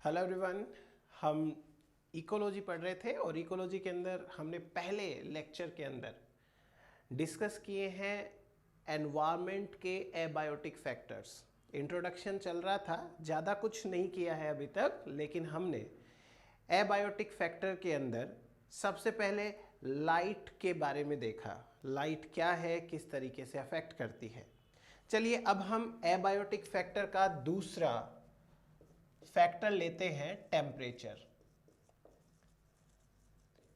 Hello everyone. हम ecology पढ़ रहे थे और इकोलॉजी के अंदर हमने पहले लेक्चर के अंदर डिस्कस किए हैं एनवायरनमेंट के एबायोटिक फैक्टर्स। इंट्रोडक्शन चल रहा था, ज़्यादा कुछ नहीं किया है अभी तक, लेकिन हमने एबायोटिक फैक्टर के अंदर सबसे पहले लाइट के बारे में देखा। लाइट क्या है, किस तरीके से अफेक्ट करती है। चलिए अब हम एबायोटिक फैक्टर का दूसरा फैक्टर लेते हैं, टेम्परेचर।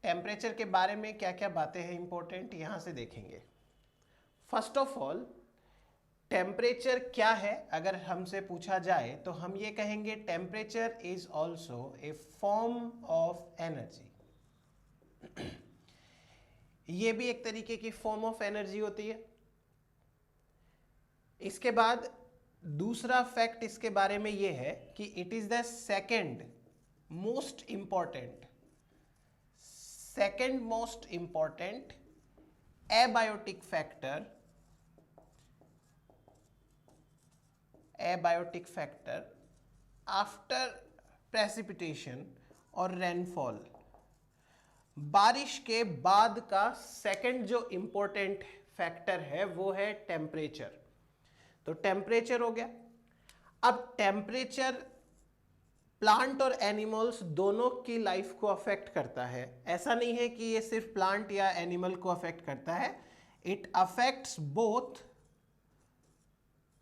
टेम्परेचर के बारे में क्या क्या बातें हैं इंपॉर्टेंट, यहां से देखेंगे। फर्स्ट ऑफ ऑल, टेम्परेचर क्या है अगर हमसे पूछा जाए तो हम ये कहेंगे temperature is also a form of energy. ये भी एक तरीके की फॉर्म ऑफ एनर्जी होती है। इसके बाद दूसरा फैक्ट इसके बारे में यह है कि it is the second most important abiotic factor after precipitation और रेनफॉल। बारिश के बाद का सेकेंड जो इंपॉर्टेंट फैक्टर है वो है टेम्परेचर। तो टेम्परेचर हो गया। अब टेम्परेचर प्लांट और एनिमल्स दोनों की लाइफ को अफेक्ट करता है। ऐसा नहीं है कि ये सिर्फ प्लांट या एनिमल को अफेक्ट करता है, it affects both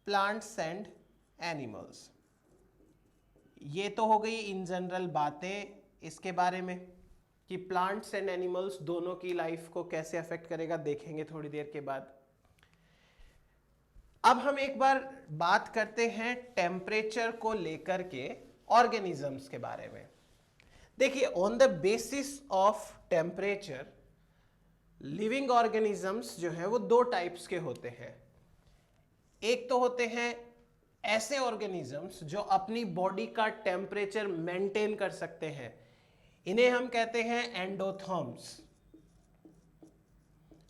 plants and animals. ये तो हो गई इन जनरल बातें इसके बारे में कि प्लांट्स एंड एनिमल्स दोनों की लाइफ को कैसे अफेक्ट करेगा, देखेंगे थोड़ी देर के बाद। अब हम एक बार बात करते हैं टेम्परेचर को लेकर के ऑर्गेनिजम्स के बारे में। देखिए, on the basis of temperature living organisms जो है वो दो टाइप्स के होते हैं। एक तो होते हैं ऐसे ऑर्गेनिजम्स जो अपनी बॉडी का टेम्परेचर मेंटेन कर सकते हैं, इन्हें हम कहते हैं एंडोथर्म्स।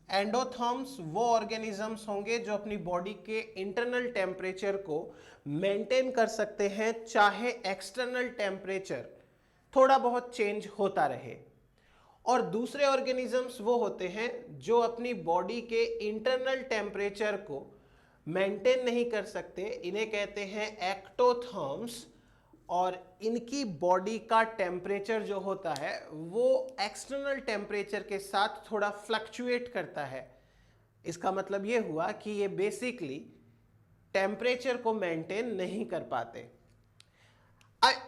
एंडोथर्म्स वो ऑर्गेनिजम्स होंगे जो अपनी बॉडी के इंटरनल टेम्परेचर को मेंटेन कर सकते हैं, चाहे एक्सटर्नल टेम्परेचर थोड़ा बहुत चेंज होता रहे। और दूसरे ऑर्गेनिजम्स वो होते हैं जो अपनी बॉडी के इंटरनल टेम्परेचर को मेंटेन नहीं कर सकते, इन्हें कहते हैं एक्टोथर्म्स। और इनकी बॉडी का टेम्परेचर जो होता है वो एक्सटर्नल टेम्परेचर के साथ थोड़ा फ्लक्चुएट करता है। इसका मतलब ये हुआ कि ये बेसिकली टेम्परेचर को मेंटेन नहीं कर पाते।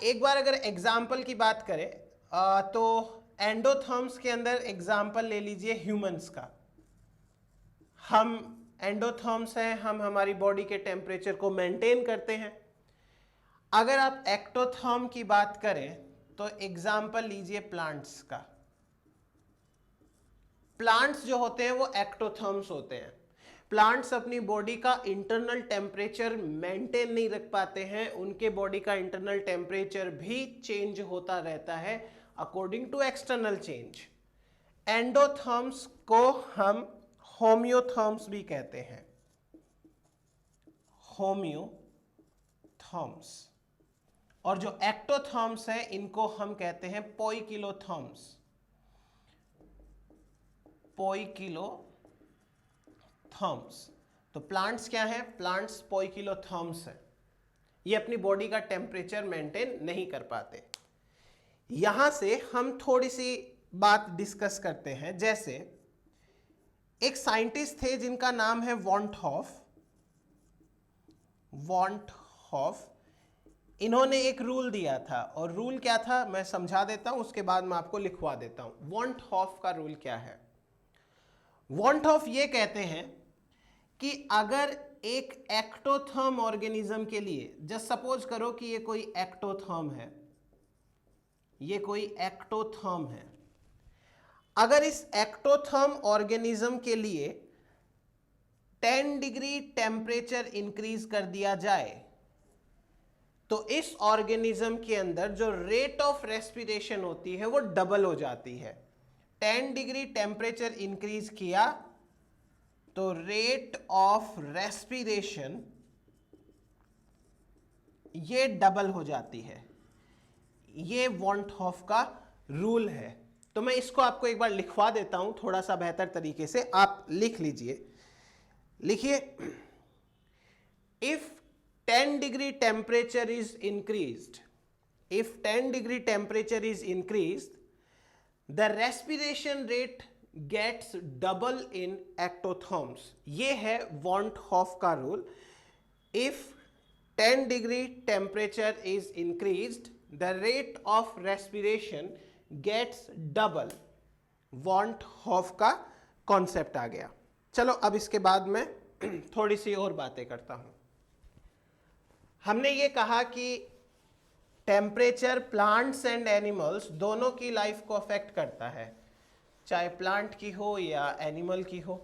एक बार अगर एग्जाम्पल की बात करें तो एंडोथर्म्स के अंदर एग्जाम्पल ले लीजिए ह्यूमंस का। हम एंडोथर्म्स हैं, हम हमारी बॉडी के टेम्परेचर को मेंटेन करते हैं। अगर आप एक्टोथर्म की बात करें तो एग्जाम्पल लीजिए प्लांट्स का। प्लांट्स जो होते हैं वो एक्टोथर्म्स होते हैं। प्लांट्स अपनी बॉडी का इंटरनल टेम्परेचर मेंटेन नहीं रख पाते हैं, उनके बॉडी का इंटरनल टेम्परेचर भी चेंज होता रहता है according to external change. Endotherms को हम होम्योथर्म्स भी कहते हैं, होम्योथर्म्स। और जो एक्टोथर्म्स हैं इनको हम कहते हैं पोइकिलोथर्म्स। पोइकिलोथर्म्स। तो प्लांट्स क्या है? प्लांट्स पोइकिलोथर्म्स हैं। ये अपनी बॉडी का टेम्परेचर मेंटेन नहीं कर पाते। यहां से हम थोड़ी सी बात डिस्कस करते हैं। जैसे एक साइंटिस्ट थे जिनका नाम है वॉन्टहॉफ। इन्होंने एक रूल दिया था, और रूल क्या था मैं समझा देता हूं, उसके बाद मैं आपको लिखवा देता हूं। वॉन्टहॉफ का रूल क्या है? वॉन्टहॉफ ये कहते हैं कि अगर एक एक्टोथर्म ऑर्गेनिज्म के लिए, जस्ट सपोज करो कि ये कोई एक्टोथर्म है, ये कोई एक्टोथर्म है, अगर इस एक्टोथर्म ऑर्गेनिज्म के लिए 10 डिग्री टेम्परेचर इंक्रीज कर दिया जाए तो इस ऑर्गेनिज्म के अंदर जो रेट ऑफ रेस्पिरेशन होती है वो डबल हो जाती है। 10 डिग्री टेम्परेचर इंक्रीज किया तो रेट ऑफ रेस्पिरेशन ये डबल हो जाती है। ये वॉन हॉफ का रूल है। तो मैं इसको आपको एक बार लिखवा देता हूं थोड़ा सा बेहतर तरीके से, आप लिख लीजिए। लिखिए, if 10 degree temperature is increased, if 10 degree temperature is increased, the respiration rate gets double in ectotherms। ये है वॉन हॉफ का rule. if 10 degree temperature is increased, the rate of respiration gets double। Van't Hoff का concept आ गया। चलो अब इसके बाद मैं थोड़ी सी और बातें करता हूं। हमने ये कहा कि टेम्परेचर प्लांट्स एंड एनिमल्स दोनों की लाइफ को अफेक्ट करता है, चाहे प्लांट की हो या एनिमल की हो।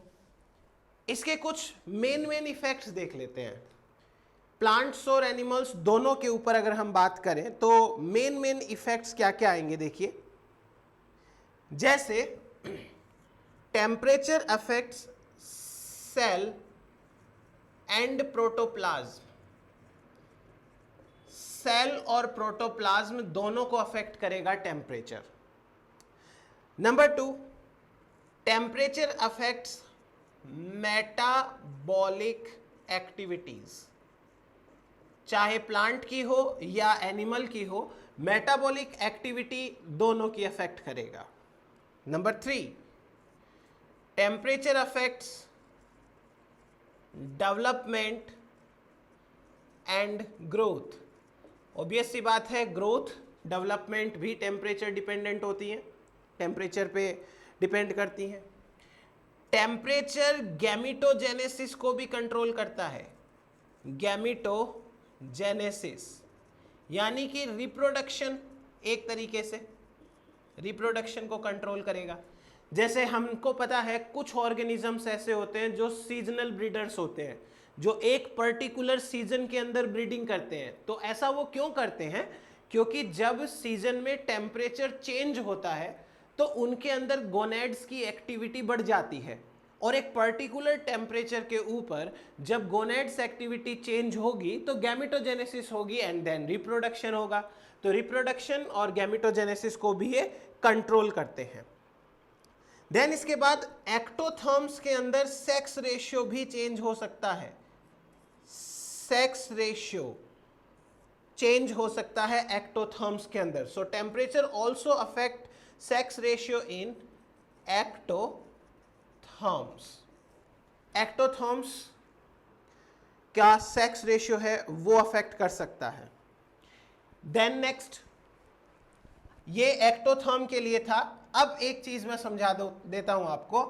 इसके कुछ मेन इफेक्ट्स देख लेते हैं। प्लांट्स और एनिमल्स दोनों के ऊपर अगर हम बात करें तो मेन इफेक्ट्स क्या क्या आएंगे, देखिए। जैसे temperature affects cell and protoplasm. Cell और प्रोटोप्लाज्म दोनों को अफेक्ट करेगा temperature. Number 2, temperature affects metabolic activities. चाहे प्लांट की हो या एनिमल की हो, मेटाबॉलिक एक्टिविटी दोनों की अफेक्ट करेगा। Number 3, temperature affects development and growth. Obvious सी बात है, ग्रोथ डेवलपमेंट भी टेम्परेचर डिपेंडेंट होती है, टेम्परेचर पे डिपेंड करती हैं। टेम्परेचर गैमेटोजेनेसिस को भी कंट्रोल करता है। गैमेटोजेनेसिस यानी कि रिप्रोडक्शन, एक तरीके से रिप्रोडक्शन को कंट्रोल करेगा। जैसे हमको पता है कुछ ऑर्गेनिजम्स ऐसे होते हैं जो सीजनल ब्रीडर्स होते हैं, जो एक पर्टिकुलर सीजन के अंदर ब्रीडिंग करते हैं। तो ऐसा वो क्यों करते हैं? क्योंकि जब सीजन में टेम्परेचर चेंज होता है तो उनके अंदर गोनेड्स की एक्टिविटी बढ़ जाती है, और एक पर्टिकुलर टेम्परेचर के ऊपर जब गोनेड्स एक्टिविटी चेंज होगी तो गैमेटोजेनेसिस होगी एंड देन रिप्रोडक्शन होगा। तो रिप्रोडक्शन और गैमेटोजेनेसिस को भी ये कंट्रोल करते हैं। देन इसके बाद एक्टोथर्म्स के अंदर सेक्स रेशियो भी चेंज हो सकता है। सेक्स रेशियो चेंज हो सकता है एक्टोथर्म्स के अंदर। So temperature also affect sex ratio in ectotherms. Ectotherms का सेक्स रेशियो है वो अफेक्ट कर सकता है। देन नेक्स्ट, ये एक्टोथर्म के लिए था। अब एक चीज मैं समझा देता हूं आपको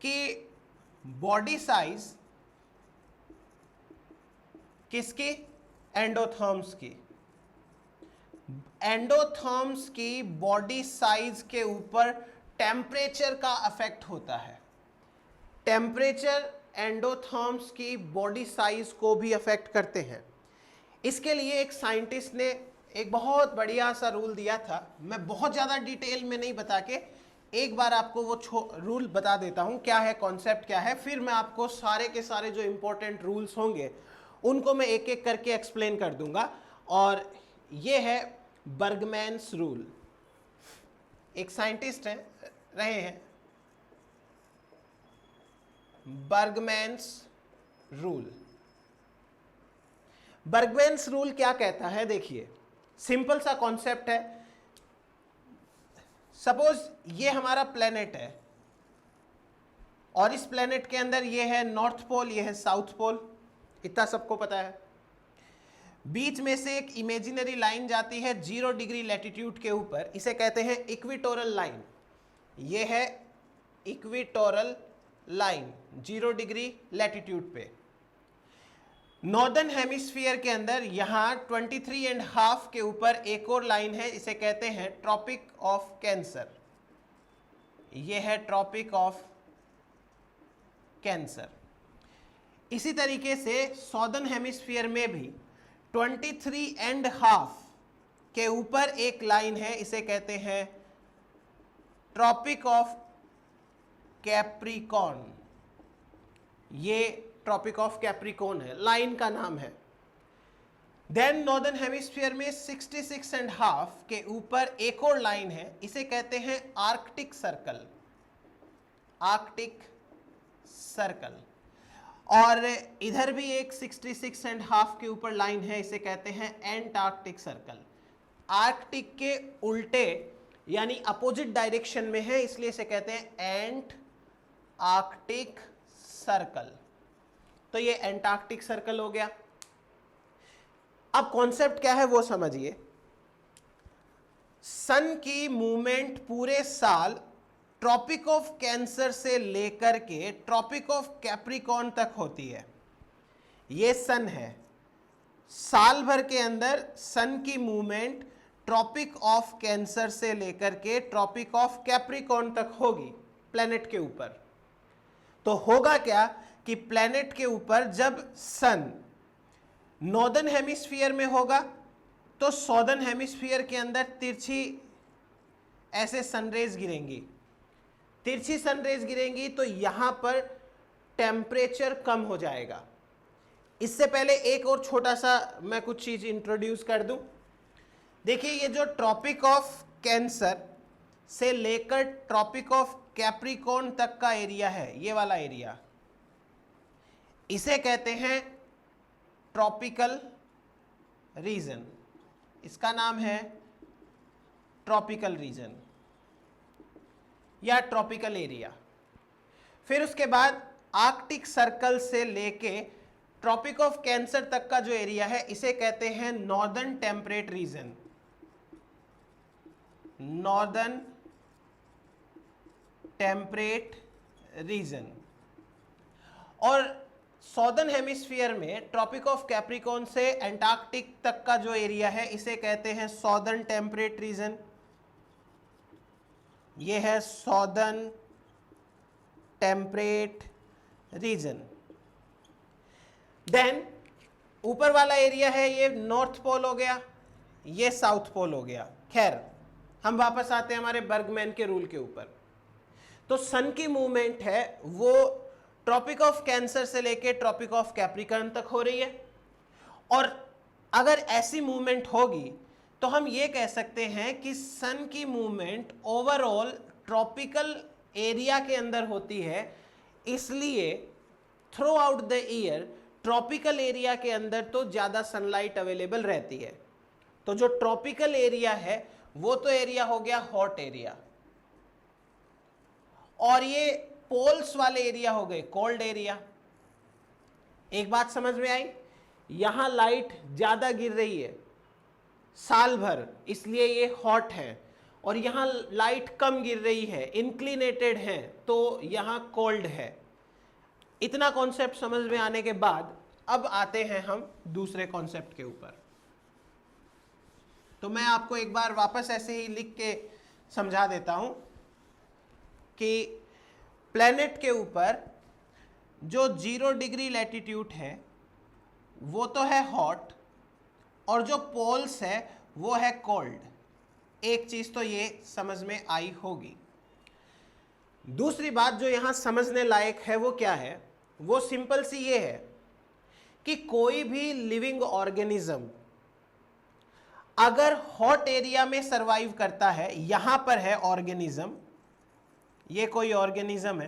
कि बॉडी साइज किसकी? एंडोथर्म्स की। एंडोथर्म्स की बॉडी साइज के ऊपर टेम्परेचर का अफेक्ट होता है। टेम्परेचर एंडोथर्म्स की बॉडी साइज को भी अफेक्ट करते हैं। इसके लिए एक साइंटिस्ट ने एक बहुत बढ़िया सा रूल दिया था। मैं बहुत ज़्यादा डिटेल में नहीं बता के एक बार आपको वो रूल बता देता हूँ, क्या है, कॉन्सेप्ट क्या है, फिर मैं आपको सारे के सारे जो इंपॉर्टेंट रूल्स होंगे उनको मैं एक एक करके एक्सप्लेन कर दूंगा। और ये है बर्गमैन्स रूल। एक साइंटिस्ट रहे हैं बर्गमैन्स रूल। बर्गमैन्स रूल क्या कहता है? देखिए, सिंपल सा कॉन्सेप्ट है। सपोज ये हमारा प्लेनेट है और इस प्लेनेट के अंदर ये है नॉर्थ पोल, ये है साउथ पोल, इतना सबको पता है। बीच में से एक इमेजिनरी लाइन जाती है 0 डिग्री लैटिट्यूड के ऊपर, इसे कहते हैं इक्वेटोरल लाइन। ये है इक्वेटोरल लाइन 0 डिग्री लैटिट्यूड पे। नॉर्दर्न हेमिस्फीयर के अंदर यहां 23.5 के ऊपर एक और लाइन है, इसे कहते हैं ट्रॉपिक ऑफ कैंसर। यह है ट्रॉपिक ऑफ कैंसर। इसी तरीके से सॉदर्न हेमिस्फीयर में भी 23.5 के ऊपर एक लाइन है, इसे कहते हैं ट्रॉपिक ऑफ कैप्रिकॉर्न। ये ट्रॉपिक ऑफ कैप्रिकॉर्न है, लाइन का नाम है। देन नॉर्दर्न हेमिस्फीयर में 66.5 के ऊपर एक और लाइन है, इसे कहते हैं आर्कटिक सर्कल, आर्कटिक सर्कल। और इधर भी एक 66.5 के ऊपर लाइन है, इसे कहते हैं एंटार्क्टिक सर्कल। आर्कटिक के उल्टे यानी अपोजिट डायरेक्शन में है, इसलिए इसे कहते हैं एंट आर्कटिक सर्कल। तो ये एंटार्क्टिक सर्कल हो गया। अब कॉन्सेप्ट क्या है वो समझिए। सन की मूवमेंट पूरे साल ट्रॉपिक ऑफ कैंसर से लेकर के ट्रॉपिक ऑफ कैप्रिकॉर्न तक होती है। ये सन है, साल भर के अंदर सन की मूवमेंट ट्रॉपिक ऑफ कैंसर से लेकर के ट्रॉपिक ऑफ कैप्रिकॉर्न तक होगी प्लेनेट के ऊपर। तो होगा क्या कि प्लेनेट के ऊपर जब सन नॉर्दर्न हेमिस्फीयर में होगा तो सॉदर्न हेमिस्फीयर के अंदर तिरछी ऐसे सनरेज गिरेंगी, तिरछी सनरेज गिरेंगी, तो यहां पर टेम्परेचर कम हो जाएगा। इससे पहले एक और छोटा सा मैं कुछ चीज इंट्रोड्यूस कर दूं। देखिए, ये जो ट्रॉपिक ऑफ कैंसर से लेकर ट्रॉपिक ऑफ कैप्रिकॉर्न तक का एरिया है, ये वाला एरिया, इसे कहते हैं ट्रॉपिकल रीजन। इसका नाम है ट्रॉपिकल रीजन या ट्रॉपिकल एरिया। फिर उसके बाद आर्कटिक सर्कल से लेके ट्रॉपिक ऑफ कैंसर तक का जो एरिया है, इसे कहते हैं northern temperate region, northern temperate region. और सॉदर्न हेमिस्फीयर में ट्रॉपिक ऑफ कैप्रिकॉर्न से एंटार्क्टिक तक का जो एरिया है, इसे कहते हैं सॉदर्न टेम्परेट रीजन। ये है सॉदर्न टेम्परेट रीजन। देन ऊपर वाला एरिया है, ये नॉर्थ पोल हो गया, ये साउथ पोल हो गया। खैर, हम वापस आते हैं हमारे बर्गमैन के रूल के ऊपर। तो सन की मूवमेंट है वो ट्रॉपिक ऑफ कैंसर से लेके ट्रॉपिक ऑफ कैप्रिकॉर्न तक हो रही है। और अगर ऐसी मूवमेंट होगी तो हम ये कह सकते हैं कि सन की मूवमेंट ओवरऑल ट्रॉपिकल एरिया के अंदर होती है, इसलिए through out the year tropical area के अंदर तो ज़्यादा सनलाइट अवेलेबल रहती है। तो जो ट्रॉपिकल एरिया है वो तो एरिया हो गया हॉट एरिया, और ये पोल्स वाले एरिया हो गए कोल्ड एरिया। एक बात समझ में आई, यहां लाइट ज्यादा गिर रही है साल भर, इसलिए ये हॉट है, और यहां लाइट कम गिर रही है, इंक्लिनेटेड है, तो यहां कोल्ड है। इतना कॉन्सेप्ट समझ में आने के बाद अब आते हैं हम दूसरे कॉन्सेप्ट के ऊपर। तो मैं आपको एक बार वापस ऐसे ही लिख के समझा देता हूं कि प्लेनेट के ऊपर जो 0 डिग्री लैटिट्यूड है वो तो है हॉट, और जो पोल्स है वो है कोल्ड। एक चीज तो ये समझ में आई होगी। दूसरी बात जो यहां समझने लायक है वो क्या है, वो सिंपल सी ये है कि कोई भी लिविंग ऑर्गेनिज्म अगर हॉट एरिया में सरवाइव करता है, यहां पर है ऑर्गेनिज्म, ये कोई ऑर्गेनिज्म है,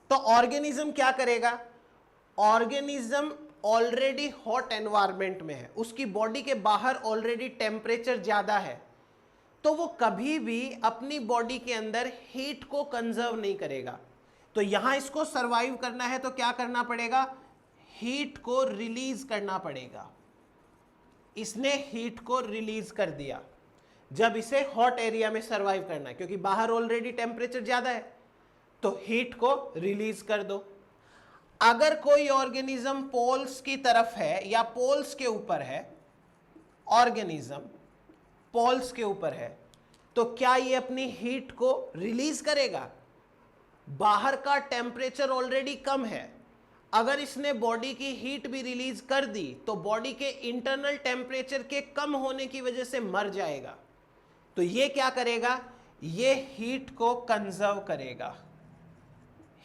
तो ऑर्गेनिज्म क्या करेगा, ऑर्गेनिज्म ऑलरेडी हॉट एनवायरनमेंट में है, उसकी बॉडी के बाहर ऑलरेडी टेम्परेचर ज्यादा है, तो वो कभी भी अपनी बॉडी के अंदर हीट को कंजर्व नहीं करेगा। तो यहां इसको सरवाइव करना है तो क्या करना पड़ेगा, हीट को रिलीज करना पड़ेगा। इसने हीट को रिलीज कर दिया जब इसे हॉट एरिया में सरवाइव करना है, क्योंकि बाहर ऑलरेडी टेम्परेचर ज्यादा है, तो हीट को रिलीज कर दो। अगर कोई ऑर्गेनिज्म पोल्स की तरफ है या पोल्स के ऊपर है, ऑर्गेनिज्म पोल्स के ऊपर है, तो क्या ये अपनी हीट को रिलीज करेगा? बाहर का टेम्परेचर ऑलरेडी कम है, अगर इसने बॉडी की हीट भी रिलीज कर दी तो बॉडी के इंटरनल टेम्परेचर के कम होने की वजह से मर जाएगा। तो ये क्या करेगा, ये हीट को कंजर्व करेगा,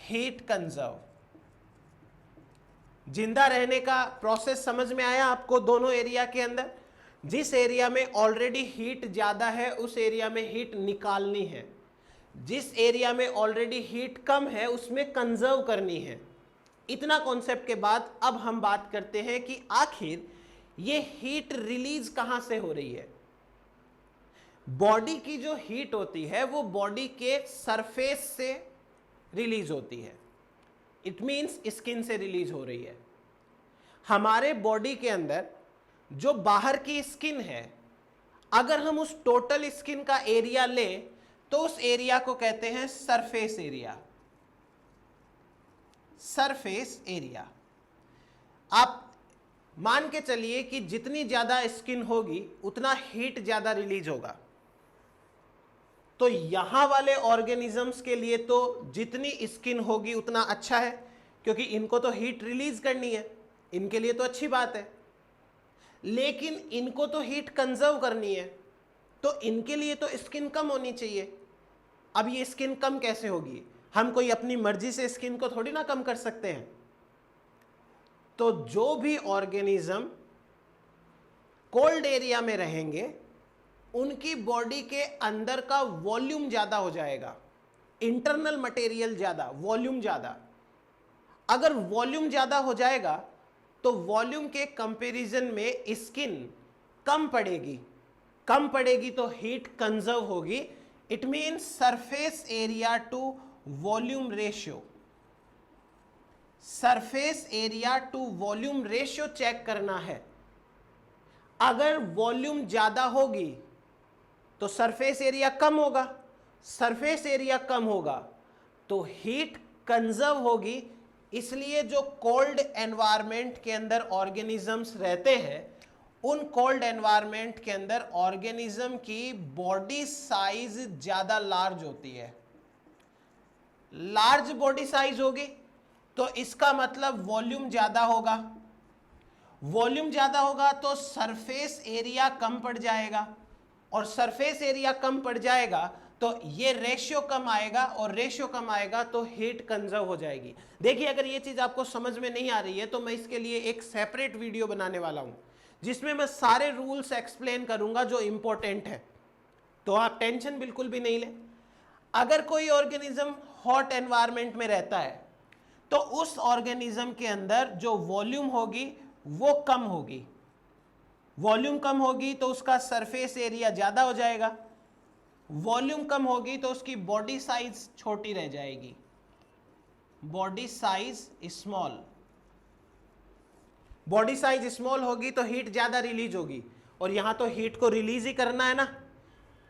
हीट कंजर्व। जिंदा रहने का प्रोसेस समझ में आया आपको दोनों एरिया के अंदर? जिस एरिया में ऑलरेडी हीट ज्यादा है उस एरिया में हीट निकालनी है, जिस एरिया में ऑलरेडी हीट कम है उसमें कंजर्व करनी है। इतना कॉन्सेप्ट के बाद अब हम बात करते हैं कि आखिर ये हीट रिलीज कहां से हो रही है। बॉडी की जो हीट होती है वो बॉडी के सरफेस से रिलीज होती है, इट मींस स्किन से रिलीज हो रही है। हमारे बॉडी के अंदर जो बाहर की स्किन है, अगर हम उस टोटल स्किन का एरिया लें तो उस एरिया को कहते हैं सरफेस एरिया। सरफेस एरिया, आप मान के चलिए कि जितनी ज्यादा स्किन होगी उतना हीट ज्यादा रिलीज होगा। तो यहां वाले ऑर्गेनिजम्स के लिए तो जितनी स्किन होगी उतना अच्छा है, क्योंकि इनको तो हीट रिलीज करनी है, इनके लिए तो अच्छी बात है। लेकिन इनको तो हीट कंजर्व करनी है, तो इनके लिए तो स्किन कम होनी चाहिए। अब ये स्किन कम कैसे होगी? हम कोई अपनी मर्जी से स्किन को थोड़ी ना कम कर सकते हैं। तो जो भी ऑर्गेनिज्म कोल्ड एरिया में रहेंगे उनकी बॉडी के अंदर का वॉल्यूम ज्यादा हो जाएगा, इंटरनल मटेरियल ज्यादा, वॉल्यूम ज्यादा। अगर वॉल्यूम ज्यादा हो जाएगा तो वॉल्यूम के कंपैरिजन में स्किन कम पड़ेगी, कम पड़ेगी तो हीट कंजर्व होगी। It means surface area to volume ratio, surface area to volume ratio check करना है। अगर वॉल्यूम ज्यादा होगी तो सरफेस एरिया कम होगा, सरफेस एरिया कम होगा तो हीट कंजर्व होगी। इसलिए जो कोल्ड एनवायरनमेंट के अंदर ऑर्गेनिजम्स रहते हैं उन कोल्ड एनवायरनमेंट के अंदर ऑर्गेनिज्म की बॉडी साइज ज्यादा लार्ज होती है। लार्ज बॉडी साइज होगी तो इसका मतलब वॉल्यूम ज्यादा होगा, वॉल्यूम ज्यादा होगा तो सरफेस एरिया कम पड़ जाएगा, और सरफेस एरिया कम पड़ जाएगा तो ये रेशियो कम आएगा, और रेशियो कम आएगा तो हीट कंजर्व हो जाएगी। देखिए, अगर ये चीज आपको समझ में नहीं आ रही है तो मैं इसके लिए एक सेपरेट वीडियो बनाने वाला हूं जिसमें मैं सारे रूल्स एक्सप्लेन करूंगा जो इंपॉर्टेंट है, तो आप टेंशन बिल्कुल भी नहीं लें। अगर कोई ऑर्गेनिज्म हॉट एनवायरनमेंट में रहता है तो उस ऑर्गेनिज्म के अंदर जो वॉल्यूम होगी वो कम होगी, वॉल्यूम कम होगी तो उसका सरफेस एरिया ज्यादा हो जाएगा, वॉल्यूम कम होगी तो उसकी बॉडी साइज छोटी रह जाएगी, body size small. Body size small होगी तो हीट ज्यादा रिलीज होगी, और यहां तो हीट को रिलीज ही करना है ना।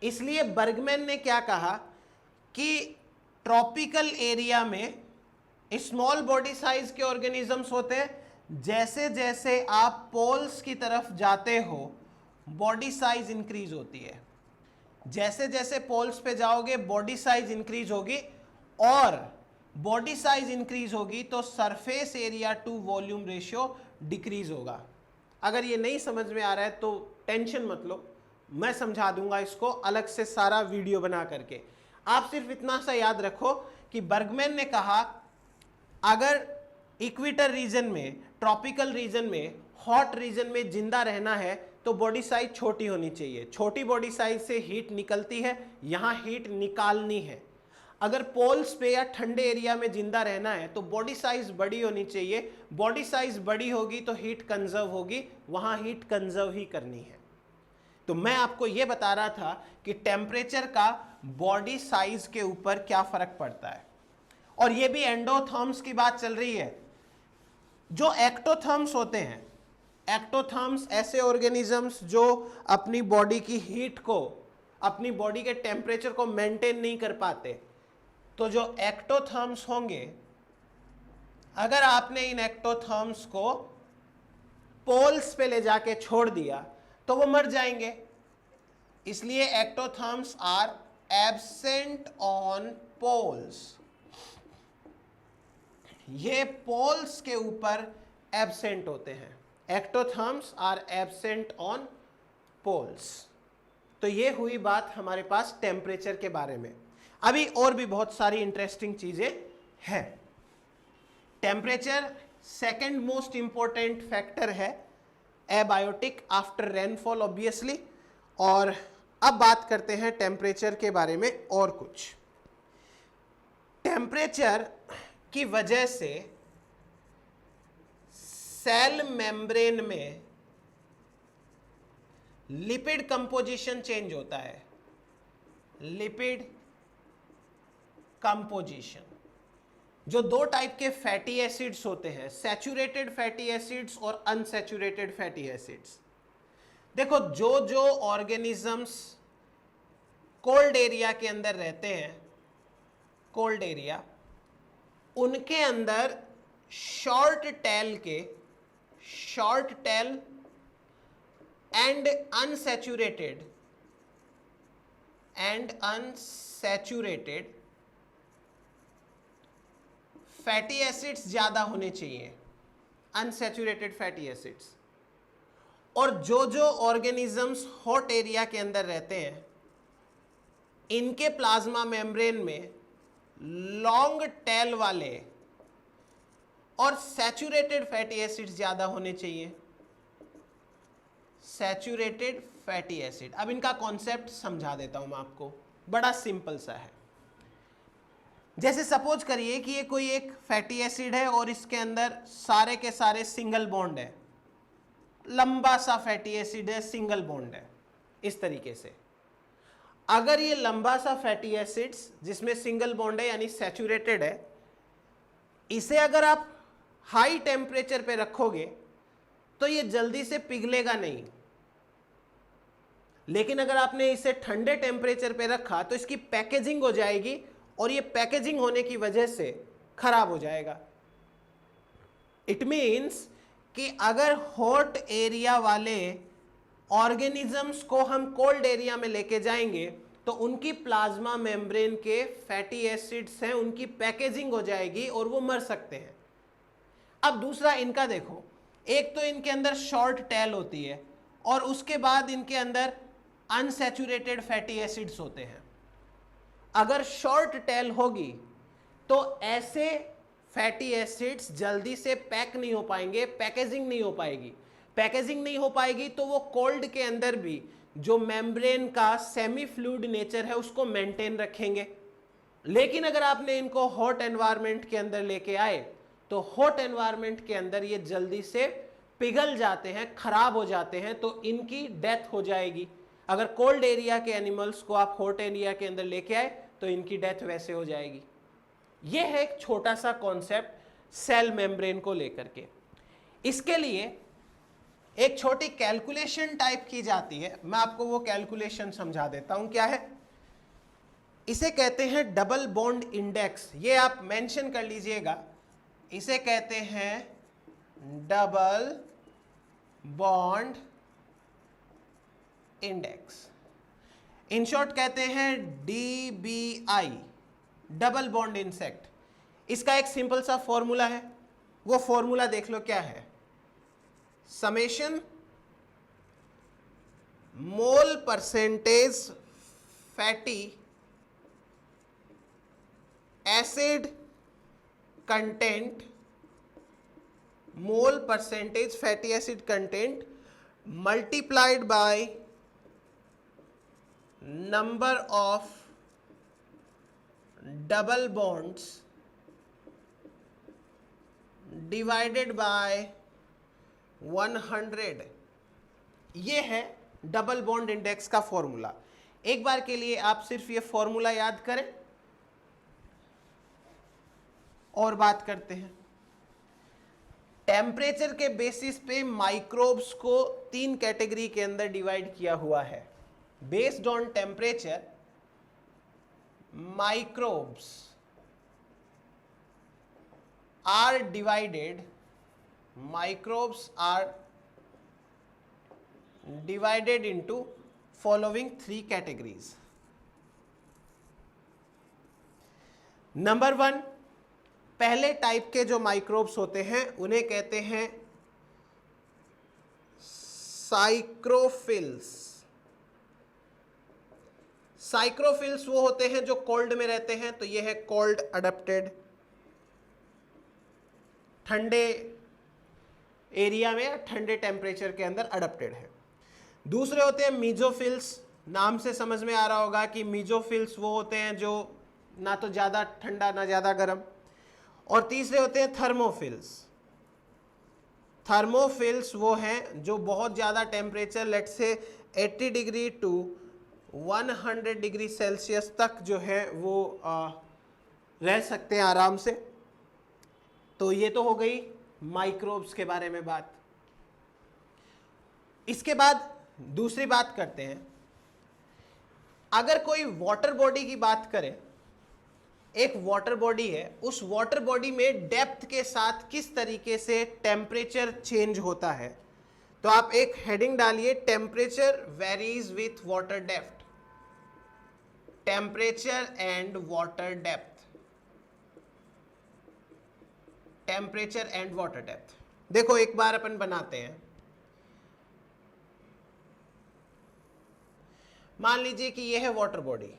इसलिए बर्गमैन ने क्या कहा कि ट्रॉपिकल एरिया में स्मॉल बॉडी साइज के ऑर्गेनिजम्स होते हैं, जैसे जैसे आप पोल्स की तरफ जाते हो बॉडी साइज इंक्रीज होती है, जैसे जैसे पोल्स पे जाओगे बॉडी साइज इंक्रीज होगी, और बॉडी साइज इंक्रीज होगी तो surface area to volume ratio decrease होगा। अगर ये नहीं समझ में आ रहा है तो टेंशन मत लो, मैं समझा दूंगा इसको अलग से सारा वीडियो बना करके। आप सिर्फ इतना सा याद रखो कि बर्गमैन ने कहा अगर इक्वेटर रीजन में, ट्रॉपिकल रीजन में, हॉट रीजन में जिंदा रहना है तो बॉडी साइज छोटी होनी चाहिए। छोटी बॉडी साइज से हीट निकलती है, यहां हीट निकालनी है। अगर पोल्स पे या ठंडे एरिया में जिंदा रहना है तो बॉडी साइज बड़ी होनी चाहिए, बॉडी साइज बड़ी होगी तो हीट कंजर्व होगी, वहां हीट कंजर्व ही करनी है। तो मैं आपको यह बता रहा था कि टेम्परेचर का बॉडी साइज के ऊपर क्या फर्क पड़ता है, और यह भी एंडोथर्म्स की बात चल रही है। जो एक्टोथर्म्स होते हैं, एक्टोथर्म्स ऐसे ऑर्गेनिजम्स जो अपनी बॉडी की हीट को, अपनी बॉडी के टेम्परेचर को मेंटेन नहीं कर पाते, तो जो एक्टोथर्म्स होंगे, अगर आपने इन एक्टोथर्म्स को पोल्स पे ले जाके छोड़ दिया तो वो मर जाएंगे। इसलिए एक्टोथर्म्स आर एब्सेंट ऑन पोल्स, ये पोल्स के ऊपर एब्सेंट होते हैं। एक्टोथर्म्स आर एब्सेंट ऑन पोल्स। तो ये हुई बात हमारे पास टेम्परेचर के बारे में। अभी और भी बहुत सारी इंटरेस्टिंग चीजें हैं। Temperature second most important factor है एबायोटिक आफ्टर रेनफॉल ऑब्वियसली। और अब बात करते हैं टेम्परेचर के बारे में और कुछ। टेम्परेचर की वजह से सेल मेम्ब्रेन में लिपिड कंपोजिशन चेंज होता है। लिपिड कंपोजिशन, जो दो टाइप के फैटी एसिड्स होते हैं, सैचुरेटेड फैटी एसिड्स और अनसैचुरेटेड फैटी एसिड्स। देखो, जो जो ऑर्गेनिजम्स कोल्ड एरिया के अंदर रहते हैं, कोल्ड एरिया, उनके अंदर short tail and unsaturated fatty acids ज्यादा होने चाहिए, अनसैचुरेटेड फैटी एसिड्स। और जो जो ऑर्गेनिजम्स हॉट एरिया के अंदर रहते हैं, इनके प्लाज्मा मेम्ब्रेन में लॉन्ग टेल वाले और सैचुरेटेड फैटी एसिड्स ज्यादा होने चाहिए, सैचुरेटेड फैटी एसिड। अब इनका कॉन्सेप्ट समझा देता हूं मैं आपको, बड़ा सिंपल सा है। जैसे सपोज करिए कि ये कोई एक फैटी एसिड है और इसके अंदर सारे के सारे सिंगल बॉन्ड है, लंबा सा फैटी एसिड है, सिंगल बॉन्ड है, इस तरीके से। अगर ये लंबा सा फैटी एसिड्स जिसमें सिंगल बॉन्ड है यानी सैचुरेटेड है, इसे अगर आप हाई टेम्परेचर पे रखोगे तो ये जल्दी से पिघलेगा नहीं। लेकिन अगर आपने इसे ठंडे टेम्परेचर पे रखा तो इसकी पैकेजिंग हो जाएगी और ये पैकेजिंग होने की वजह से खराब हो जाएगा। इट मीन्स कि अगर हॉट एरिया वाले ऑर्गेनिजम्स को हम कोल्ड एरिया में लेके जाएंगे तो उनकी प्लाज्मा मेम्ब्रेन के फैटी एसिड्स हैं, उनकी पैकेजिंग हो जाएगी और वो मर सकते हैं। अब दूसरा इनका देखो, एक तो इनके अंदर शॉर्ट टेल होती है और उसके बाद इनके अंदर अनसैचुरेटेड फैटी एसिड्स होते हैं। अगर शॉर्ट टेल होगी तो ऐसे फैटी एसिड्स जल्दी से पैक नहीं हो पाएंगे, पैकेजिंग नहीं हो पाएगी। पैकेजिंग नहीं हो पाएगी तो वो कोल्ड के अंदर भी जो मेम्ब्रेन का सेमी फ्लूइड नेचर है उसको मेंटेन रखेंगे। लेकिन अगर आपने इनको हॉट एनवायरनमेंट के अंदर लेके आए तो हॉट एनवायरनमेंट के अंदर ये जल्दी से पिघल जाते हैं, खराब हो जाते हैं, तो इनकी डेथ हो जाएगी। अगर कोल्ड एरिया के एनिमल्स को आप हॉट एरिया के अंदर लेके आए तो इनकी डेथ वैसे हो जाएगी। यह है एक छोटा सा कॉन्सेप्ट सेल मेम्ब्रेन को लेकर के। इसके लिए एक छोटी कैलकुलेशन टाइप की जाती है, मैं आपको वो कैलकुलेशन समझा देता हूं। क्या है, इसे कहते हैं डबल बॉन्ड इंडेक्स। ये आप मेंशन कर लीजिएगा, इसे कहते हैं double bond index. In short कहते हैं DBI, डबल बॉन्ड इंसेक्ट। इसका एक सिंपल सा फॉर्मूला है, वो फॉर्मूला देख लो क्या है। Summation mole percentage fatty acid content, mole percentage fatty acid content multiplied by number of double bonds divided by 100। ये है डबल बॉन्ड इंडेक्स का फॉर्मूला। एक बार के लिए आप सिर्फ ये फॉर्मूला याद करें और बात करते हैं। टेम्परेचर के बेसिस पे माइक्रोब्स को 3 कैटेगरी के अंदर डिवाइड किया हुआ है। Based on temperature, microbes are divided into following 3 categories. Number 1, पहले टाइप के जो माइक्रोब्स होते हैं उन्हें कहते हैं साइक्रोफिल्स। साइक्रोफिल्स वो होते हैं जो कोल्ड में रहते हैं, तो ये है कोल्ड अडेप्टेड। ठंडे एरिया में या ठंडे टेम्परेचर के अंदर अडप्टेड है। दूसरे होते हैं मीजोफिल्स, नाम से समझ में आ रहा होगा कि मीजोफिल्स वो होते हैं जो ना तो ज़्यादा ठंडा ना ज़्यादा गर्म। और तीसरे होते हैं थर्मोफिल्स। थर्मोफिल्स वो हैं जो बहुत ज़्यादा टेम्परेचर लेट से 80 डिग्री टू 100 डिग्री सेल्सियस तक जो है वो रह सकते हैं आराम से। तो ये तो हो गई माइक्रोब्स के बारे में बात। इसके बाद दूसरी बात करते हैं, अगर कोई वाटर बॉडी की बात करें, एक वाटर बॉडी है, उस वाटर बॉडी में डेप्थ के साथ किस तरीके से टेम्परेचर चेंज होता है, तो आप एक हेडिंग डालिए, temperature varies with water depth. Temperature and water depth. Temperature and water depth. देखो एक बार अपन बनाते हैं, मान लीजिए कि यह है वाटर बॉडी,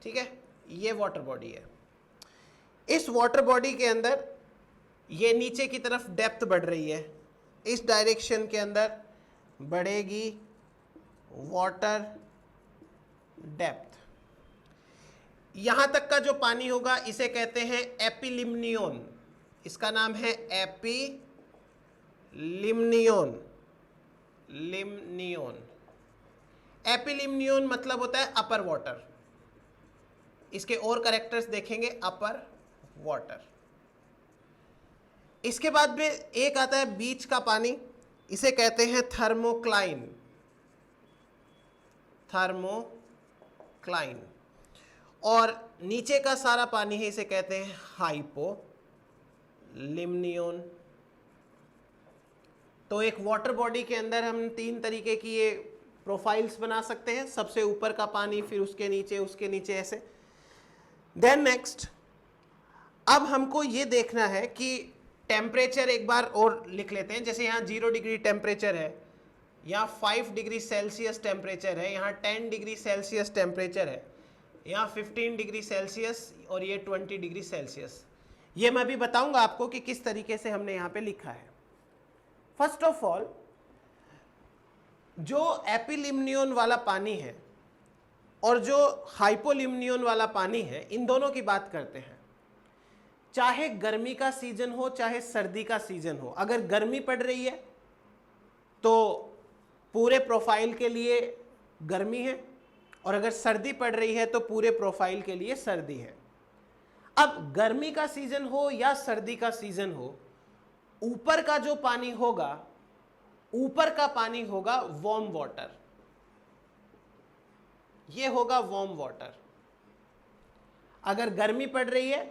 ठीक है, ये वाटर बॉडी है। इस वाटर बॉडी के अंदर ये नीचे की तरफ डेप्थ बढ़ रही है, इस डायरेक्शन के अंदर बढ़ेगी वाटर डेप्थ। यहां तक का जो पानी होगा इसे कहते हैं एपिलिम्नियन। इसका नाम है एपिलिम्नियन। लिम्नियन। एपिलिम्नियन मतलब होता है अपर वाटर। इसके और कैरेक्टर्स देखेंगे, अपर वाटर। इसके बाद में एक आता है बीच का पानी, इसे कहते हैं थर्मोक्लाइन। थर्मोक्लाइन। और नीचे का सारा पानी है, इसे कहते हैं हाइपोलिम्नियन। तो एक वाटर बॉडी के अंदर हम तीन तरीके की ये प्रोफाइल्स बना सकते हैं, सबसे ऊपर का पानी, फिर उसके नीचे ऐसे। देन नेक्स्ट, अब हमको ये देखना है कि टेम्परेचर एक बार और लिख लेते हैं। जैसे यहाँ 0 डिग्री टेम्परेचर है, यहाँ 5 डिग्री सेल्सियस टेम्परेचर है, यहाँ 10 डिग्री सेल्सियस टेम्परेचर है, यहाँ 15 डिग्री सेल्सियस और ये 20 डिग्री सेल्सियस। ये मैं भी बताऊंगा आपको कि किस तरीके से हमने यहाँ पे लिखा है। फर्स्ट ऑफ ऑल, जो एपिलिम्नियन वाला पानी है और जो हाइपोलिम्नियन वाला पानी है, इन दोनों की बात करते हैं। चाहे गर्मी का सीजन हो चाहे सर्दी का सीजन हो, अगर गर्मी पड़ रही है तो पूरे प्रोफाइल के लिए गर्मी है, और अगर सर्दी पड़ रही है तो पूरे प्रोफाइल के लिए सर्दी है। अब गर्मी का सीजन हो या सर्दी का सीजन हो, ऊपर का जो पानी होगा, ऊपर का पानी होगा वार्म वाटर। ये होगा वार्म वाटर। अगर गर्मी पड़ रही है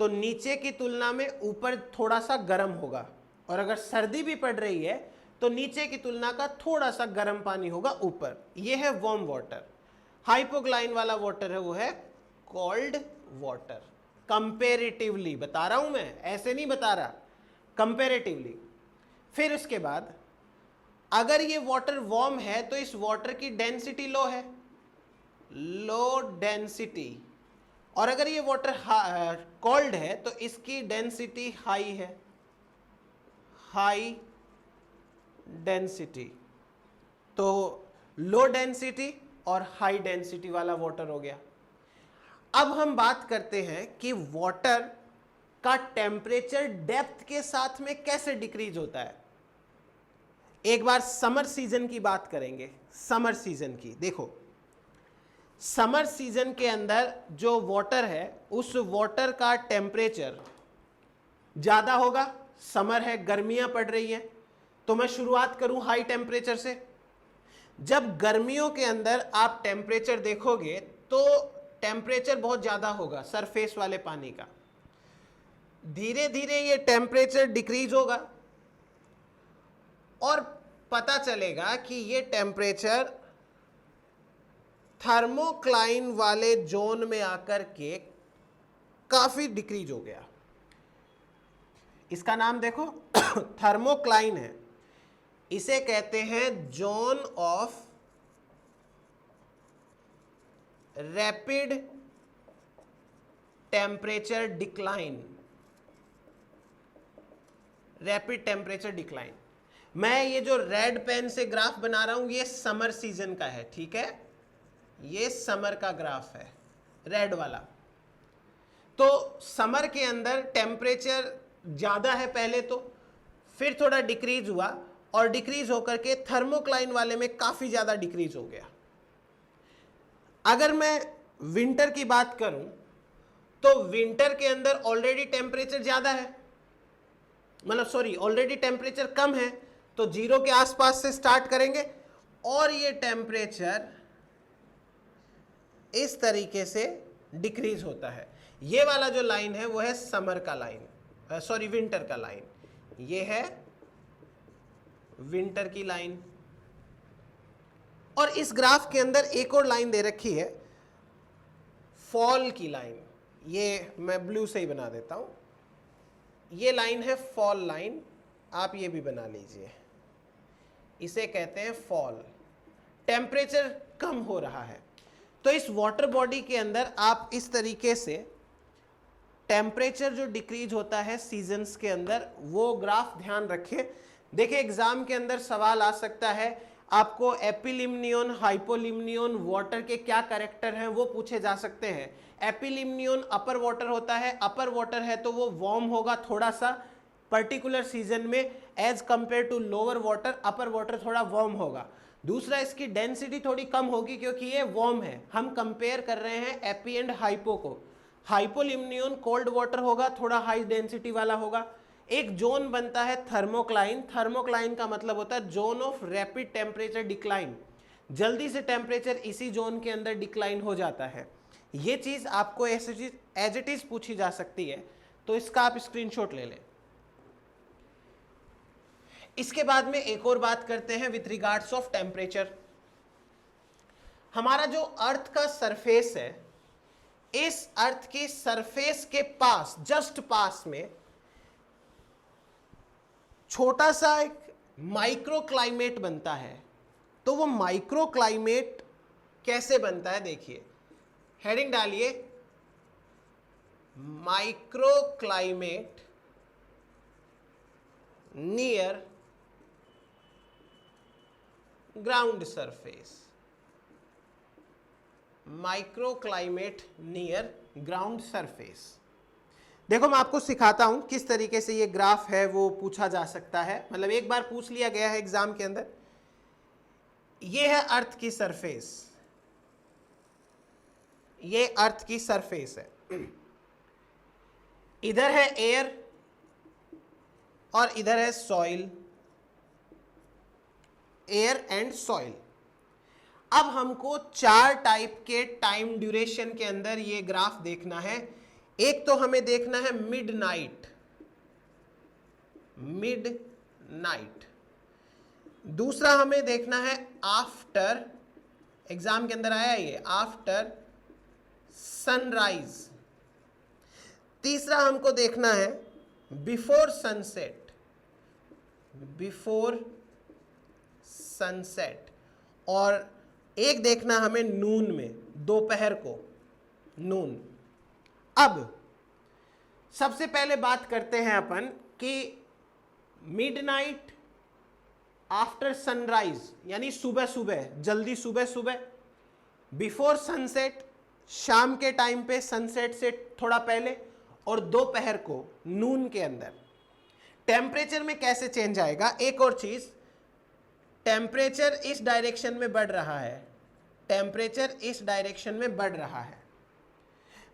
तो नीचे की तुलना में ऊपर थोड़ा सा गर्म होगा, और अगर सर्दी भी पड़ रही है तो नीचे की तुलना का थोड़ा सा गर्म पानी होगा ऊपर। यह है वार्म वाटर। हाइपोक्लाइन वाला वाटर है वो है कोल्ड वाटर। कंपेरेटिवली बता रहा हूं मैं, ऐसे नहीं बता रहा, कंपेरेटिवली। फिर उसके बाद अगर ये वाटर वार्म है तो इस वाटर की डेंसिटी लो है, लो डेंसिटी, और अगर ये वाटर कोल्ड है तो इसकी डेंसिटी हाई है, हाई डेंसिटी। तो लो डेंसिटी और हाई डेंसिटी वाला वाटर हो गया। अब हम बात करते हैं कि वाटर का टेम्परेचर डेप्थ के साथ में कैसे डिक्रीज होता है। एक बार समर सीजन की बात करेंगे। समर सीजन की देखो, समर सीजन के अंदर जो वाटर है उस वाटर का टेम्परेचर ज़्यादा होगा। समर है, गर्मियां पड़ रही हैं, तो मैं शुरुआत करूं हाई टेम्परेचर से। जब गर्मियों के अंदर आप टेम्परेचर देखोगे तो टेम्परेचर बहुत ज़्यादा होगा सरफेस वाले पानी का। धीरे धीरे ये टेम्परेचर डिक्रीज होगा और पता चलेगा कि ये टेम्परेचर थर्मोक्लाइन वाले जोन में आकर के काफी डिक्रीज हो गया। इसका नाम देखो थर्मोक्लाइन है। इसे कहते हैं zone of rapid temperature decline. Rapid temperature decline. मैं ये जो रेड पेन से ग्राफ बना रहा हूं ये समर सीजन का है, ठीक है, ये समर का ग्राफ है रेड वाला। तो समर के अंदर टेम्परेचर ज्यादा है पहले, तो फिर थोड़ा डिक्रीज हुआ और डिक्रीज होकर के थर्मोक्लाइन वाले में काफी ज्यादा डिक्रीज हो गया। अगर मैं विंटर की बात करूं तो विंटर के अंदर ऑलरेडी टेम्परेचर ज्यादा है, मतलब सॉरी ऑलरेडी टेम्परेचर कम है, तो जीरो के आसपास से स्टार्ट करेंगे और ये टेम्परेचर इस तरीके से डिक्रीज होता है। ये वाला जो लाइन है वो है समर का लाइन, सॉरी विंटर का लाइन, ये है विंटर की लाइन। और इस ग्राफ के अंदर एक और लाइन दे रखी है फॉल की लाइन, ये मैं ब्लू से ही बना देता हूं, ये लाइन है फॉल लाइन, आप ये भी बना लीजिए, इसे कहते हैं फॉल। टेम्परेचर कम हो रहा है, तो इस वाटर बॉडी के अंदर आप इस तरीके से टेम्परेचर जो डिक्रीज होता है सीजन्स के अंदर वो ग्राफ ध्यान रखें। देखिए एग्जाम के अंदर सवाल आ सकता है, आपको एपिलिम्नियन, हाइपोलिम्नियन वाटर के क्या कैरेक्टर हैं वो पूछे जा सकते हैं। एपिलिम्नियन अपर वाटर होता है, अपर वाटर है तो वो वार्म होगा थोड़ा सा पर्टिकुलर सीजन में, as compare to lower water, upper water थोड़ा वार्म होगा। दूसरा इसकी डेंसिटी थोड़ी कम होगी क्योंकि ये वार्म है, हम कंपेयर कर रहे हैं एपी एंड हाइपो को। हाइपोलिम्नियन कोल्ड वाटर होगा, थोड़ा हाई डेंसिटी वाला होगा। एक जोन बनता है थर्मोक्लाइन, थर्मोक्लाइन का मतलब होता है zone of rapid temperature decline, जल्दी से टेम्परेचर इसी जोन के अंदर डिक्लाइन हो जाता है। ये चीज आपको एज इट इज पूछी जा सकती है, तो इसका आप स्क्रीनशॉट ले लें। इसके बाद में एक और बात करते हैं विथ रिगार्ड्स ऑफ टेम्परेचर। हमारा जो अर्थ का सरफेस है, इस अर्थ की सरफेस के पास, जस्ट पास में छोटा सा एक माइक्रो क्लाइमेट बनता है। तो वो माइक्रो क्लाइमेट कैसे बनता है, देखिए हेडिंग डालिए, micro climate near ground surface, micro climate near ground surface. देखो मैं आपको सिखाता हूं किस तरीके से ये ग्राफ है वो पूछा जा सकता है, मतलब एक बार पूछ लिया गया है एग्जाम के अंदर। ये है अर्थ की सरफेस, ये अर्थ की सरफेस है, इधर है एयर और इधर है सॉइल, एयर एंड सॉइल। अब हमको 4 टाइप के टाइम ड्यूरेशन के अंदर ये ग्राफ देखना है। एक तो हमें देखना है मिड नाइट, मिड नाइट। दूसरा हमें देखना है आफ्टर, एग्जाम के अंदर आया ये, आफ्टर सनराइज। तीसरा हमको देखना है बिफोर सनसेट, बिफोर सनसेट। और एक देखना हमें नून में, दोपहर को, नून। अब सबसे पहले बात करते हैं अपन कि मिडनाइट आफ्टर सनराइज यानी सुबह सुबह, जल्दी सुबह सुबह, बिफोर सनसेट शाम के टाइम पे सनसेट से थोड़ा पहले, और दोपहर को नून के अंदर। टेम्परेचर में कैसे चेंज आएगा, एक और चीज, टेम्परेचर इस डायरेक्शन में बढ़ रहा है, टेम्परेचर इस डायरेक्शन में बढ़ रहा है।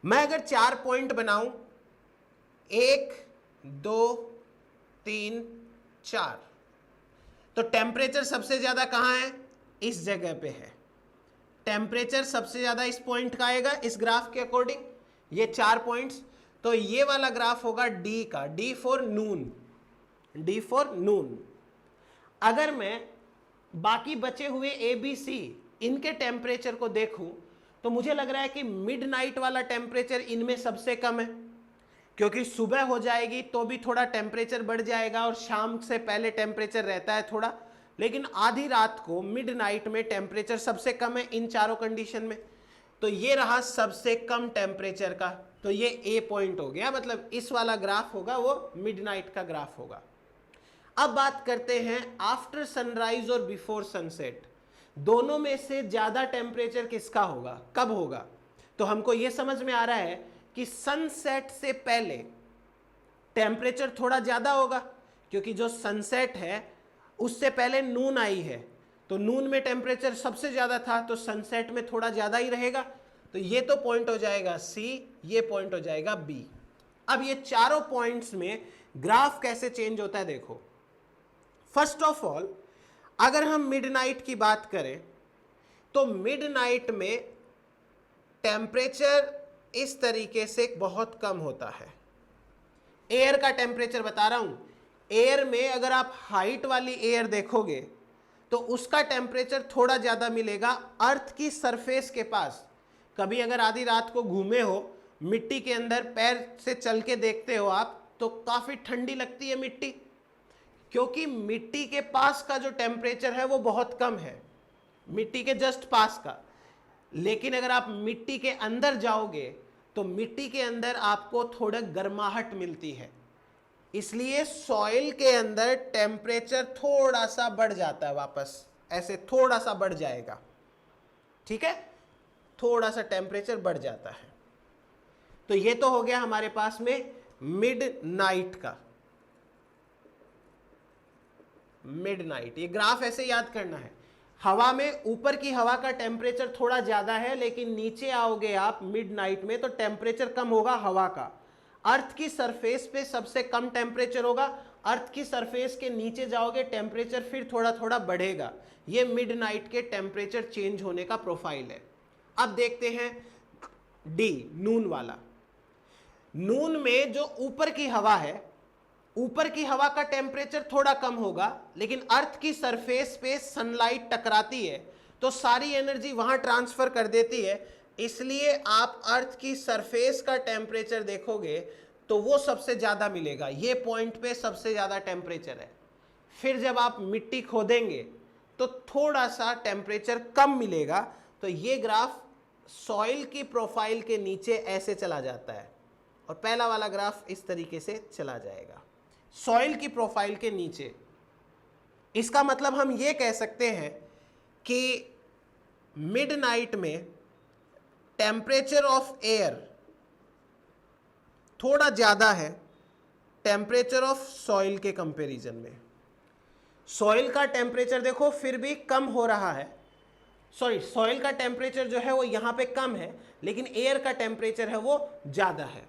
मैं अगर 4 पॉइंट बनाऊं, 1 2 3 4, तो टेम्परेचर सबसे ज्यादा कहां है, इस जगह पे है। टेम्परेचर सबसे ज्यादा इस पॉइंट का आएगा इस ग्राफ के अकॉर्डिंग, ये 4 पॉइंट्स। तो ये वाला ग्राफ होगा डी का, डी फॉर नून, डी फॉर नून। अगर मैं बाकी बचे हुए ए बी सी इनके टेम्परेचर को देखूं तो मुझे लग रहा है कि मिडनाइट वाला टेम्परेचर इनमें सबसे कम है, क्योंकि सुबह हो जाएगी तो भी थोड़ा टेम्परेचर बढ़ जाएगा और शाम से पहले टेम्परेचर रहता है थोड़ा, लेकिन आधी रात को मिडनाइट में टेम्परेचर सबसे कम है इन चारों कंडीशन में। तो ये रहा सबसे कम टेम्परेचर का, तो ये ए पॉइंट हो गया, मतलब इस वाला ग्राफ होगा वो मिडनाइट का ग्राफ होगा। अब बात करते हैं आफ्टर सनराइज और बिफोर सनसेट, दोनों में से ज्यादा टेम्परेचर किसका होगा, कब होगा? तो हमको यह समझ में आ रहा है कि सनसेट से पहले टेम्परेचर थोड़ा ज्यादा होगा, क्योंकि जो सनसेट है उससे पहले नून आई है, तो नून में टेम्परेचर सबसे ज्यादा था, तो सनसेट में थोड़ा ज्यादा ही रहेगा। तो ये तो पॉइंट हो जाएगा सी, ये पॉइंट हो जाएगा बी। अब ये चारों पॉइंट्स में ग्राफ कैसे चेंज होता है देखो। फर्स्ट ऑफ ऑल अगर हम मिडनाइट की बात करें तो मिडनाइट में टेम्परेचर इस तरीके से बहुत कम होता है। एयर का टेम्परेचर बता रहा हूं, एयर में अगर आप हाइट वाली एयर देखोगे तो उसका टेम्परेचर थोड़ा ज्यादा मिलेगा अर्थ की सरफेस के पास। कभी अगर आधी रात को घूमे हो, मिट्टी के अंदर पैर से चल के देखते हो आप, तो काफी ठंडी लगती है मिट्टी, क्योंकि मिट्टी के पास का जो टेम्परेचर है वो बहुत कम है, मिट्टी के जस्ट पास का। लेकिन अगर आप मिट्टी के अंदर जाओगे तो मिट्टी के अंदर आपको थोड़ा गर्माहट मिलती है, इसलिए सॉइल के अंदर टेम्परेचर थोड़ा सा बढ़ जाता है, वापस ऐसे थोड़ा सा बढ़ जाएगा, ठीक है, थोड़ा सा टेम्परेचर बढ़ जाता है। तो ये तो हो गया हमारे पास में मिडनाइट का। मिडनाइट, ये ग्राफ ऐसे याद करना है। हवा में ऊपर की हवा का टेम्परेचर थोड़ा ज्यादा है, लेकिन नीचे आओगे आप मिडनाइट में तो टेम्परेचर कम होगा हवा का। अर्थ की सरफेस पे सबसे कम टेम्परेचर होगा, अर्थ की सरफेस के नीचे जाओगे टेम्परेचर फिर थोड़ा थोड़ा बढ़ेगा। ये मिडनाइट के टेम्परेचर चेंज होने का प्रोफाइल है। अब देखते हैं डी, नून वाला। नून में जो ऊपर की हवा है, ऊपर की हवा का टेम्परेचर थोड़ा कम होगा, लेकिन अर्थ की सरफेस पे सनलाइट टकराती है तो सारी एनर्जी वहां ट्रांसफर कर देती है, इसलिए आप अर्थ की सरफेस का टेम्परेचर देखोगे तो वो सबसे ज्यादा मिलेगा, ये पॉइंट पे सबसे ज्यादा टेम्परेचर है। फिर जब आप मिट्टी खोदेंगे तो थोड़ा सा टेम्परेचर कम मिलेगा। तो ये ग्राफ सॉइल की प्रोफाइल के नीचे ऐसे चला जाता है और पहला वाला ग्राफ इस तरीके से चला जाएगा, सॉइल की प्रोफाइल के नीचे। इसका मतलब हम ये कह सकते हैं कि मिडनाइट में टेम्परेचर ऑफ एयर थोड़ा ज्यादा है टेम्परेचर ऑफ सॉइल के कंपैरिजन में। सॉइल का टेम्परेचर देखो फिर भी कम हो रहा है, सॉइल का टेम्परेचर जो है वो यहां पे कम है, लेकिन एयर का टेम्परेचर है वो ज्यादा है।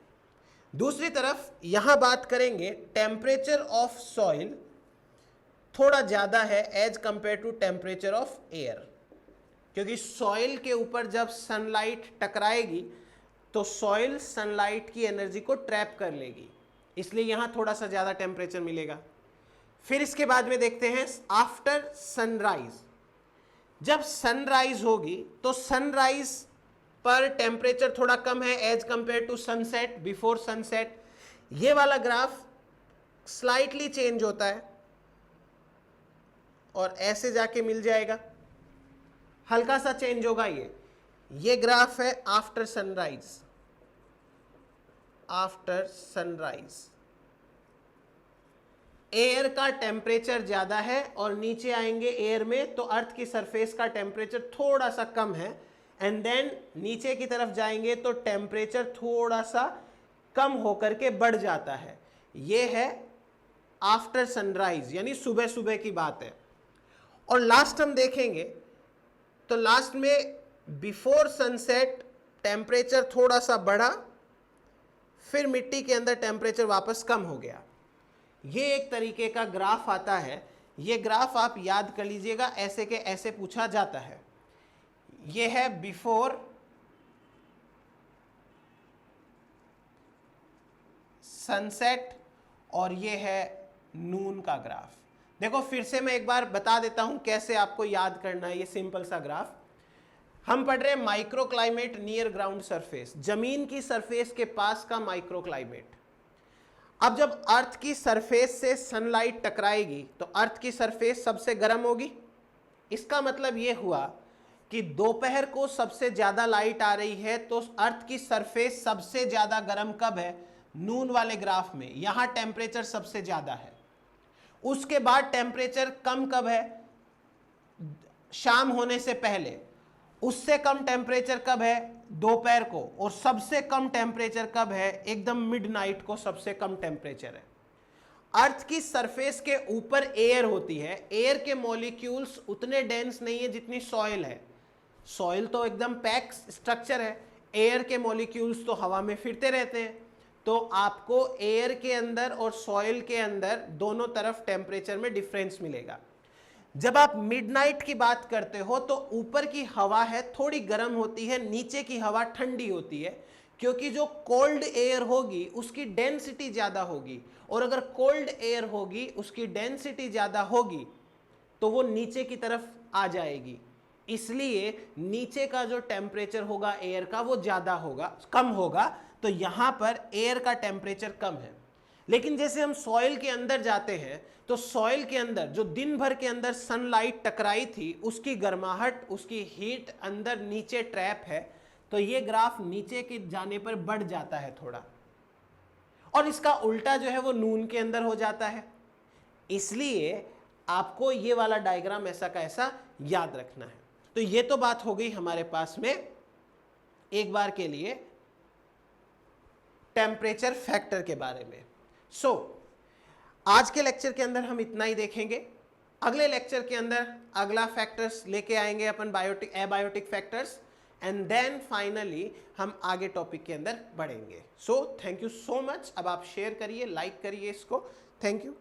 दूसरी तरफ यहां बात करेंगे टेम्परेचर ऑफ सॉइल थोड़ा ज्यादा है as compare to temperature of air, क्योंकि सॉइल के ऊपर जब सनलाइट टकराएगी तो सॉइल सनलाइट की एनर्जी को ट्रैप कर लेगी, इसलिए यहां थोड़ा सा ज्यादा टेम्परेचर मिलेगा। फिर इसके बाद में देखते हैं आफ्टर सनराइज। जब सनराइज होगी तो सनराइज पर टेम्परेचर थोड़ा कम है as compare to sunset, before sunset. ये वाला ग्राफ स्लाइटली चेंज होता है और ऐसे जाके मिल जाएगा, हल्का सा चेंज होगा। ये ग्राफ है after sunrise. After sunrise air का टेम्परेचर ज्यादा है और नीचे आएंगे एयर में तो अर्थ की सरफेस का टेम्परेचर थोड़ा सा कम है, एंड देन नीचे की तरफ जाएंगे तो टेम्परेचर थोड़ा सा कम होकर के बढ़ जाता है। यह है आफ्टर सनराइज, यानी सुबह सुबह की बात है। और लास्ट हम देखेंगे तो लास्ट में बिफोर सनसेट टेम्परेचर थोड़ा सा बढ़ा, फिर मिट्टी के अंदर टेम्परेचर वापस कम हो गया। ये एक तरीके का ग्राफ आता है, ये ग्राफ आप याद कर लीजिएगा, ऐसे के ऐसे पूछा जाता है। ये है बिफोर सनसेट और ये है नून का ग्राफ। देखो फिर से मैं एक बार बता देता हूं कैसे आपको याद करना है ये सिंपल सा ग्राफ। हम पढ़ रहे हैं micro climate near ground surface, जमीन की सरफेस के पास का माइक्रो क्लाइमेट। अब जब अर्थ की सरफेस से सनलाइट टकराएगी तो अर्थ की सरफेस सबसे गर्म होगी। इसका मतलब यह हुआ कि दोपहर को सबसे ज्यादा लाइट आ रही है, तो अर्थ की सरफेस सबसे ज्यादा गर्म कब है? नून वाले ग्राफ में, यहां टेम्परेचर सबसे ज्यादा है। उसके बाद टेम्परेचर कम कब है? शाम होने से पहले। उससे कम टेम्परेचर कब है? दोपहर को। और सबसे कम टेम्परेचर कब है? एकदम मिडनाइट को सबसे कम टेम्परेचर है। अर्थ की सरफेस के ऊपर एयर होती है, एयर के मॉलिक्यूल्स उतने डेंस नहीं है जितनी सॉइल है। सॉइल तो एकदम पैक स्ट्रक्चर है, एयर के मॉलिक्यूल्स तो हवा में फिरते रहते हैं। तो आपको एयर के अंदर और सॉइल के अंदर दोनों तरफ टेम्परेचर में डिफरेंस मिलेगा। जब आप मिडनाइट की बात करते हो तो ऊपर की हवा है थोड़ी गर्म होती है, नीचे की हवा ठंडी होती है, क्योंकि जो कोल्ड एयर होगी उसकी डेंसिटी ज्यादा होगी, और अगर कोल्ड एयर होगी उसकी डेंसिटी ज्यादा होगी तो वो नीचे की तरफ आ जाएगी। इसलिए नीचे का जो टेम्परेचर होगा एयर का वो ज्यादा होगा, कम होगा। तो यहां पर एयर का टेम्परेचर कम है। लेकिन जैसे हम सॉइल के अंदर जाते हैं तो सॉइल के अंदर जो दिन भर के अंदर सनलाइट टकराई थी उसकी गर्माहट, उसकी हीट अंदर नीचे ट्रैप है। तो ये ग्राफ नीचे के जाने पर बढ़ जाता है थोड़ा, और इसका उल्टा जो है वो नून के अंदर हो जाता है। इसलिए आपको ये वाला डायग्राम ऐसा का ऐसा याद रखना है। तो ये तो बात हो गई हमारे पास में एक बार के लिए टेम्परेचर फैक्टर के बारे में। आज के लेक्चर के अंदर हम इतना ही देखेंगे। अगले लेक्चर के अंदर अगला फैक्टर्स लेके आएंगे अपन, biotic abiotic factors, and then finally हम आगे टॉपिक के अंदर बढ़ेंगे। Thank you so much. अब आप शेयर करिए, लाइक करिए इसको। Thank you.